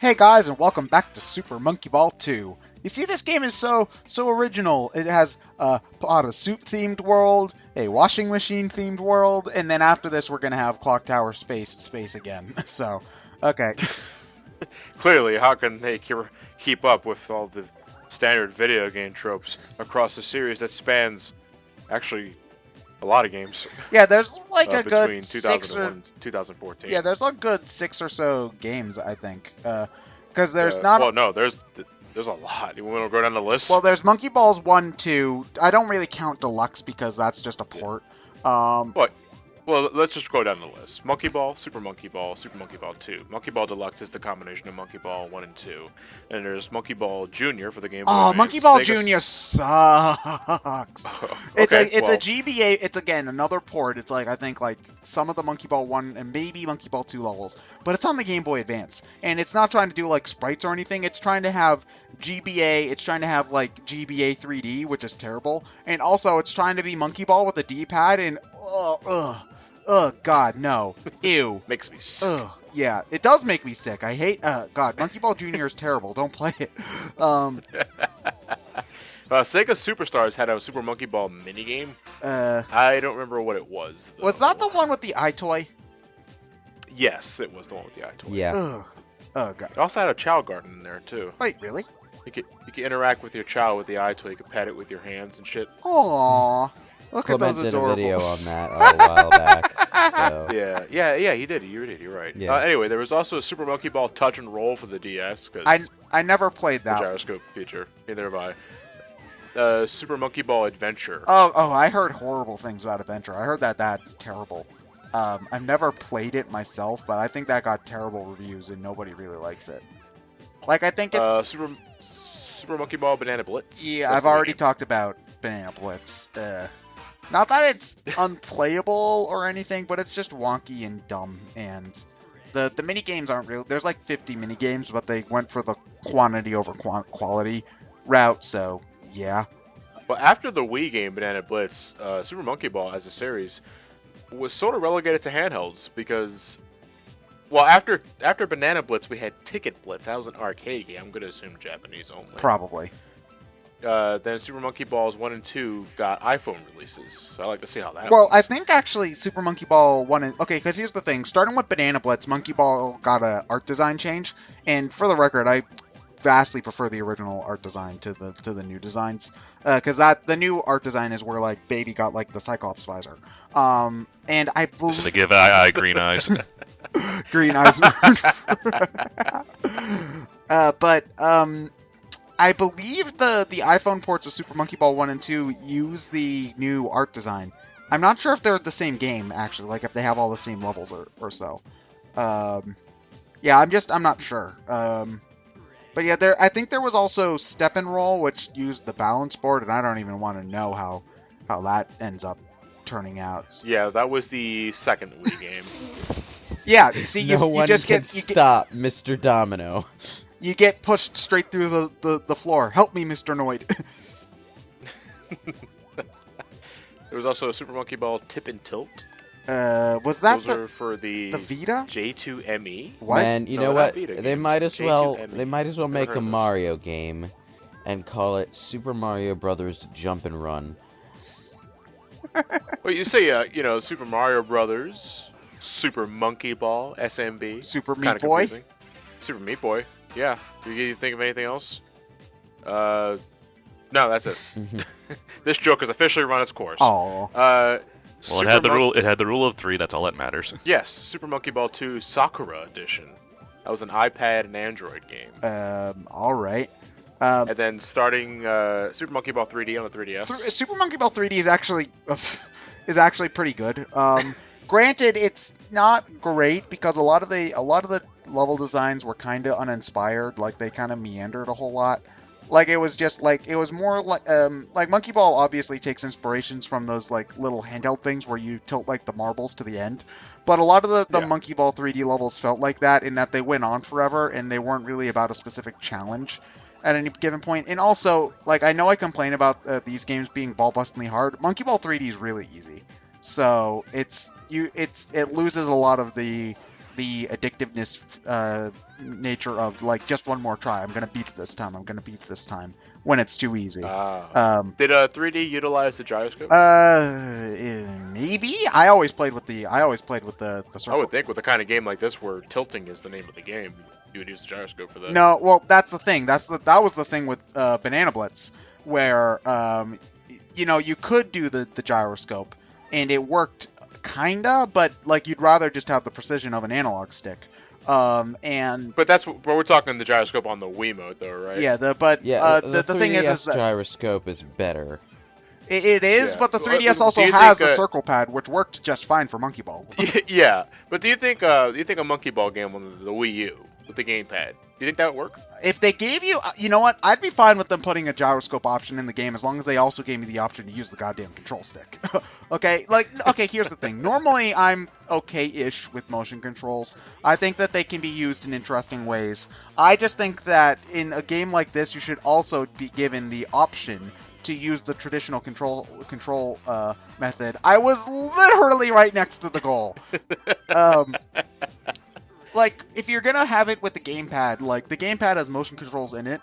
Hey guys, and welcome back to Super Monkey Ball 2. You see, this game is so original. It has a pot of soup themed world, a washing machine themed world, and then after this we're gonna have Clock Tower space again. So, okay. Clearly, how can they keep up with all the standard video game tropes across a series that spans, actually, a lot of games? Yeah, there's like a between good 2001 and 2014. Yeah, there's a good 6 or so games, I think. Because there's not. Well, no, there's a lot. You want to go down the list? Well, there's Monkey Balls 1, 2. I don't really count Deluxe because that's just a port. What? Well, let's just go down the list. Monkey Ball, Super Monkey Ball 2. Monkey Ball Deluxe is the combination of Monkey Ball 1 and 2. And there's Monkey Ball Jr. for the Game Boy Advance. Monkey Ball Jr. sucks. Okay, It's a GBA. It's, again, another port. It's like, I think, like, some of the Monkey Ball 1 and maybe Monkey Ball 2 levels. But it's on the Game Boy Advance. And it's not trying to do, like, sprites or anything. It's trying to have GBA. It's trying to have, like, GBA 3D, which is terrible. And also, it's trying to be Monkey Ball with a D-pad. And, God, no. Ew. Makes me sick. Yeah, it does make me sick. I hate, God, Monkey Ball Jr. is terrible. Don't play it. Sega Superstars had a Super Monkey Ball minigame. I don't remember what it was, though. Was that the one with the iToy? Yes, it was the one with the iToy. Yeah. Ugh. Oh, God. It also had a Chow Garden in there, too. Wait, really? You could interact with your Chow with the iToy. You could pet it with your hands and shit. Aww. Look at those Clement did adorable. a video on that a while back. So. Yeah, he did. You're right. Yeah. Anyway, there was also a Super Monkey Ball Touch and Roll for the DS. I never played The that. gyroscope feature. Neither have I. Super Monkey Ball Adventure. Oh, I heard horrible things about Adventure. I heard that's terrible. I've never played it myself, but I think that got terrible reviews and nobody really likes it. Like, I think it... Super Monkey Ball Banana Blitz. Yeah, That's I've the already game. talked about Banana Blitz. Not that it's unplayable or anything, but it's just wonky and dumb. And the mini games aren't real. There's like 50 mini games, but they went for the quantity over quality route. So yeah. But after the Wii game Banana Blitz, Super Monkey Ball as a series was sort of relegated to handhelds because, well, after Banana Blitz we had Ticket Blitz. That was an arcade game. I'm gonna assume Japanese only. Probably. Then Super Monkey Balls 1 and 2 got iPhone releases. So I like to see how that Well, was. I think actually Super Monkey Ball 1 and... Okay, because here's the thing. Starting with Banana Blitz, Monkey Ball got a art design change. And for the record, I vastly prefer the original art design to the new designs. Because the new art design is where, like, Baby got, like, the Cyclops visor. And I believe... To give eye green eyes. Green eyes. I believe the iPhone ports of Super Monkey Ball 1 and 2 use the new art design. I'm not sure if they're the same game, actually, like if they have all the same levels or so. Yeah, I'm not sure. But yeah, I think there was also Step and Roll, which used the balance board, and I don't even want to know how that ends up turning out. Yeah, that was the second Wii game. Yeah, see, No you one just can get... stop Mr. Domino. You get pushed straight through the floor. Help me, Mr. Noid. There was also a Super Monkey Ball Tip and Tilt. Was that Those are for the Vita? J2ME. What? Man, you No, know not what? Vita They games. might as well. J2ME. They might as well Never make heard a of this. Mario game, and call it Super Mario Brothers Jump and Run. Well, you say, Super Mario Brothers, Super Monkey Ball, SMB. Super Kinda Meat Boy? confusing. Super Meat Boy. Yeah. You think of anything else? No, that's it. This joke has officially run its course. Oh. Well, it had the rule of 3. That's all that matters. Yes, Super Monkey Ball 2 Sakura Edition. That was an iPad and Android game. All right. And then starting Super Monkey Ball 3D on the 3DS. Super Monkey Ball 3D is actually pretty good. Granted, it's not great because a lot of the level designs were kind of uninspired. Like they kind of meandered a whole lot. Like it was just like it was more like Monkey Ball obviously takes inspirations from those like little handheld things where you tilt like the marbles to the end. But a lot of the Monkey Ball 3D levels felt like that in that they went on forever and they weren't really about a specific challenge at any given point. And also, like, I know I complain about these games being ball-bustingly hard. Monkey Ball 3D is really easy. So it loses a lot of the the addictiveness nature of like just one more try. I'm gonna beat it this time. I'm gonna beat it this time when it's too easy. Did 3D utilize the gyroscope? Maybe. I always played with the circle. I would think with a kind of game like this where tilting is the name of the game, you would use the gyroscope for that. No, well, that's the thing. That was the thing with Banana Blitz, where you could do the gyroscope, and it worked kinda, but like you'd rather just have the precision of an analog stick. But that's what we're talking the gyroscope on the Wiimote, though, right? Yeah, the thing is that gyroscope is better. it is, Yeah. but the 3DS also Do you has think, a circle pad, which worked just fine for Monkey Ball. Yeah, but do you think a Monkey Ball game on the Wii U with the gamepad, do you think that would work? If they gave you, you know what, I'd be fine with them putting a gyroscope option in the game as long as they also gave me the option to use the goddamn control stick. Okay, here's the thing. Normally, I'm okay-ish with motion controls. I think that they can be used in interesting ways. I just think that in a game like this, you should also be given the option to use the traditional control method. I was literally right next to the goal. Like, if you're gonna have it with the gamepad, like, the gamepad has motion controls in it,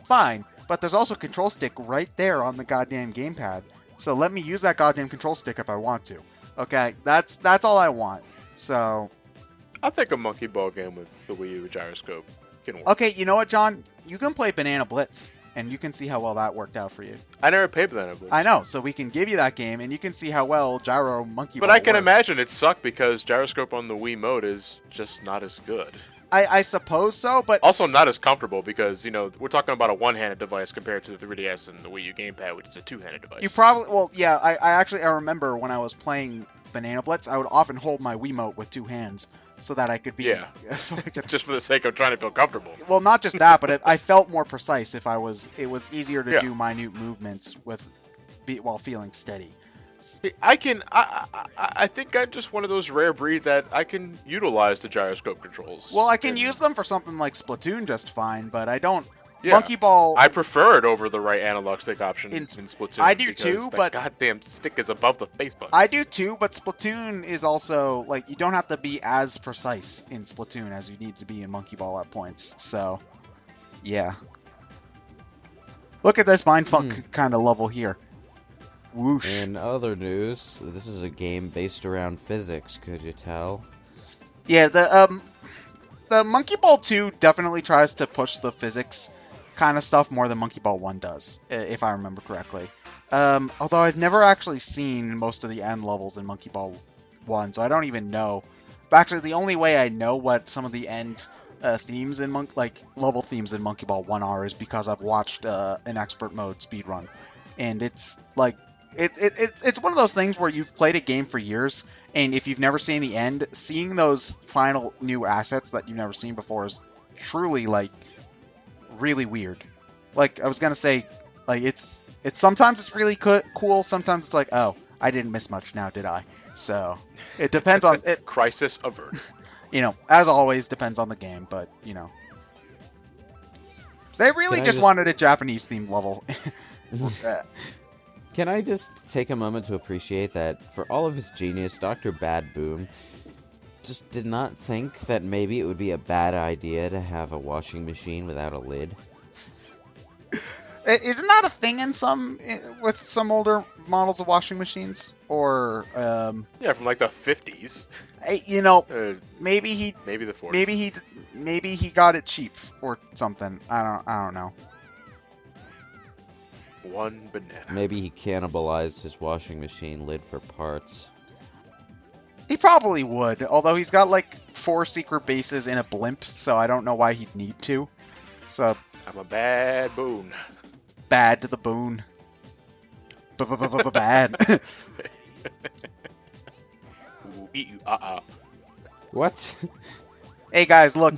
fine. But there's also control stick right there on the goddamn gamepad. So let me use that goddamn control stick if I want to. Okay, that's all I want. So... I think a Monkey Ball game with the Wii U gyroscope can work. Okay, you know what, John? You can play Banana Blitz, and you can see how well that worked out for you. I never played Banana Blitz. I know, so we can give you that game, and you can see how well Gyro Monkey Ball But I can works. imagine it sucked because gyroscope on the Wii mode is just not as good. I suppose so, but... Also not as comfortable because, we're talking about a one-handed device compared to the 3DS and the Wii U gamepad, which is a two-handed device. You probably... Well, yeah, I remember when I was playing Banana Blitz, I would often hold my Wiimote with two hands so that I could be... Yeah. So I could, Just for the sake of trying to feel comfortable. well, not just that, but I felt more precise if it was easier to Yeah. do minute movements while feeling steady. I think I'm just one of those rare breed that I can utilize the gyroscope controls. Well, I can And- use them for something like Splatoon just fine, but I don't... Yeah. Monkey Ball... I prefer it over the right analog stick option in Splatoon. I do because too, the but- goddamn stick is above the face button. I do too, but Splatoon is also, like, you don't have to be as precise in Splatoon as you need to be in Monkey Ball at points, so, yeah. Look at this mindfuck kind of level here. Whoosh. In other news, this is a game based around physics, could you tell? Yeah, the Monkey Ball 2 definitely tries to push the physics kind of stuff more than Monkey Ball 1 does, if I remember correctly. Although I've never actually seen most of the end levels in Monkey Ball 1, so I don't even know. But actually, the only way I know what some of the end themes in level themes in Monkey Ball 1 are is because I've watched an expert mode speedrun, and it's like it's one of those things where you've played a game for years, and if you've never seen the end, seeing those final new assets that you've never seen before is truly like really weird. Like I was gonna say, like it's sometimes it's really cool, sometimes it's like, oh, I didn't miss much now, did I? So it depends on it. Crisis averted. As always, depends on the game, but they really just wanted a Japanese themed level. Can I just take a moment to appreciate that for all of his genius, Dr. Bad Boom just did not think that maybe it would be a bad idea to have a washing machine without a lid? Isn't that a thing with some older models of washing machines? Or Yeah, from like the 50s. Maybe Maybe the 40s. maybe he got it cheap or something. I don't know. One banana. Maybe he cannibalized his washing machine lid for parts. He probably would, although he's got like 4 secret bases in a blimp, so I don't know why he'd need to. So I'm a bad boon. bad to the boon. Bad. Ooh, eat you, What? Hey guys, look.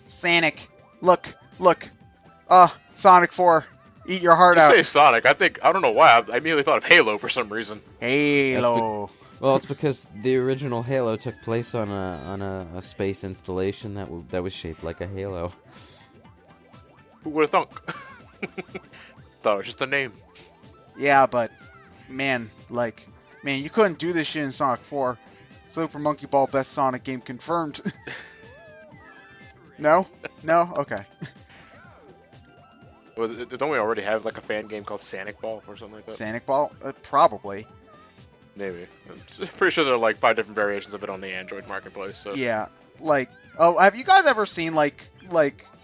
Sonic. Look. Sonic 4. Eat your heart You out. say Sonic, I don't know why, I immediately thought of Halo for some reason. Halo. Well, it's because the original Halo took place on a space installation that was shaped like a halo. Who would have thunk? Thought it was just a name. Yeah, but man, you couldn't do this shit in Sonic 4. Super Monkey Ball best Sonic game confirmed. No? No? Okay. Well, don't we already have like a fan game called Sonic Ball or something like that? Sonic Ball? Probably. Maybe. I'm pretty sure there are like 5 different variations of it on the Android marketplace. So. Yeah. Like, oh, have you guys ever seen like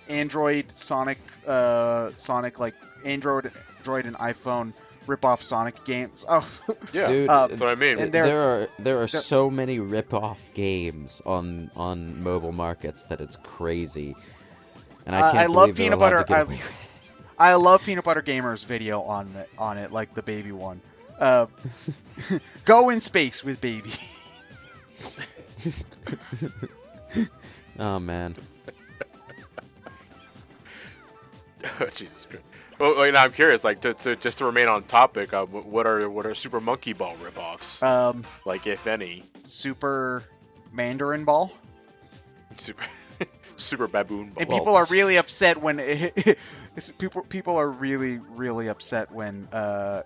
Android Sonic, Sonic like Android and iPhone rip-off Sonic games? Oh, Yeah, Dude, that's what I mean. and there are so many rip-off games on mobile markets that it's crazy. And I I can't love believe they're Peanut allowed to Butter. get away with it. I love Peanut Butter Gamer's video on it, like the baby one. Go in space with baby. Oh man. Jesus Christ. Well, I'm curious. Like, just to remain on topic, what are Super Monkey Ball ripoffs? Like, if any. Super Mandarin Ball. Super Baboon Ball. And people are really upset when people are really upset when Sir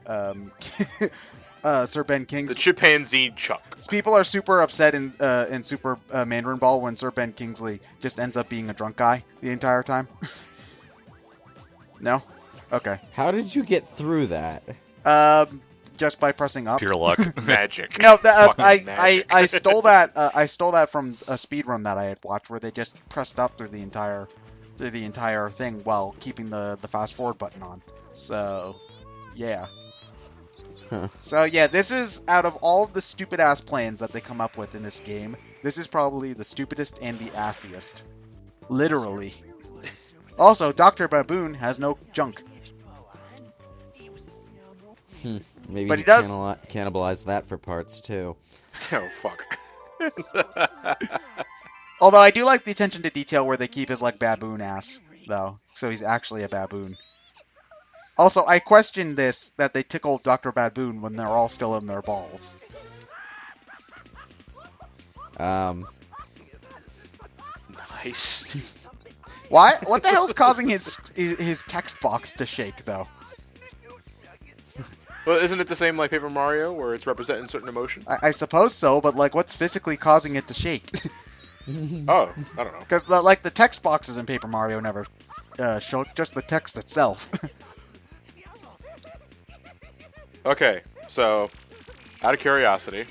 Ben King. The chimpanzee Chuck. People are super upset in Super Mandarin Ball when Sir Ben Kingsley just ends up being a drunk guy the entire time. No? Okay. How did you get through that? Just by pressing up. Pure luck. Magic. No, Fucking I stole that. I stole that from a speedrun that I had watched, where they just pressed up through the entire thing while keeping the fast forward button on. So, yeah. Huh. So yeah, this is, out of all of the stupid ass plans that they come up with in this game, this is probably the stupidest and the assiest. Literally. Also, Dr. Baboon has no junk. Maybe But he he does- cannibalize that for parts too. Oh fuck. Although I do like the attention to detail where they keep his like baboon ass, though, so he's actually a baboon. Also, I question this, that they tickle Dr. Baboon when they're all still in their balls. Nice. Why? What the hell's causing his text box to shake, though? Well, isn't it the same like Paper Mario, where it's representing certain emotion? I suppose so, but like, what's physically causing it to shake? Oh, I don't know. Because like the text boxes in Paper Mario never shook, just the text itself. Okay, so out of curiosity,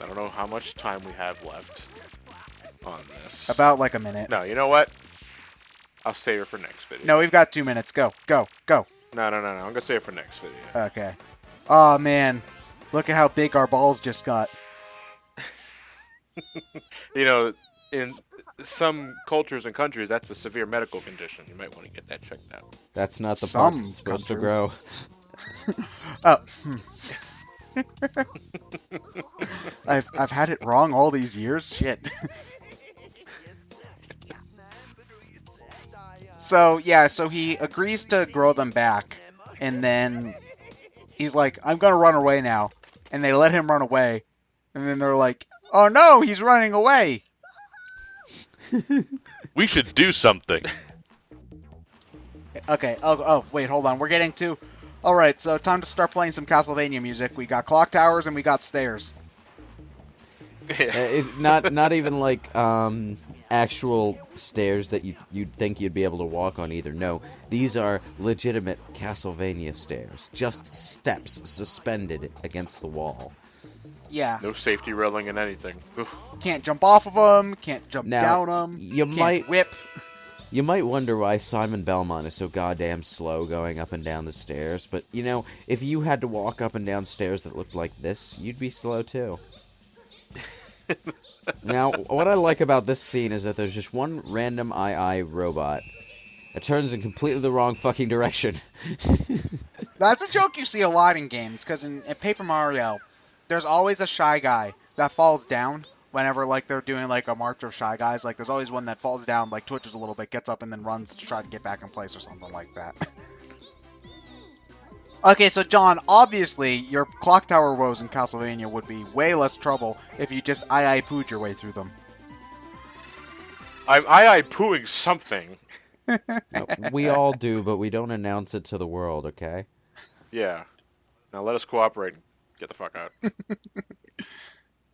I don't know how much time we have left on this. About like a minute. No, you know what? I'll save it for next video. No, we've got 2 minutes. Go, go, go. No. I'm gonna save it for next video. Okay. Oh man, look at how big our balls just got. You know, in some cultures and countries, that's a severe medical condition. You might want to get that checked out. That's not the part Some that's supposed to countries. grow. Oh. I've had it wrong all these years. Shit. So yeah, so he agrees to grow them back, and then he's like, "I'm gonna run away now," and they let him run away, and then they're like, "Oh no, he's running away." We should do something. Okay. Oh, wait, hold on. We're getting to. All right, so time to start playing some Castlevania music. We got clock towers and we got stairs. It's not even like actual stairs that you'd think you'd be able to walk on either. No, these are legitimate Castlevania stairs, just steps suspended against the wall. Yeah. No safety railing and anything. Oof. Can't jump off of them. Can't jump Now, down them. you can't might- whip. You might wonder why Simon Belmont is so goddamn slow going up and down the stairs, but you know, if you had to walk up and down stairs that looked like this, you'd be slow too. Now, what I like about this scene is that there's just one random II robot. It turns in completely the wrong fucking direction. That's a joke you see a lot in games, because in Paper Mario, there's always a shy guy that falls down whenever, like, they're doing, like, a march of shy guys. Like, there's always one that falls down, like, twitches a little bit, gets up, and then runs to try to get back in place or something like that. Okay, so John, obviously, your clock tower woes in Castlevania would be way less trouble if you just pooed your way through them. I'm pooing something. No, we all do, but we don't announce it to the world, okay? Yeah. Now let us cooperate and get the fuck out.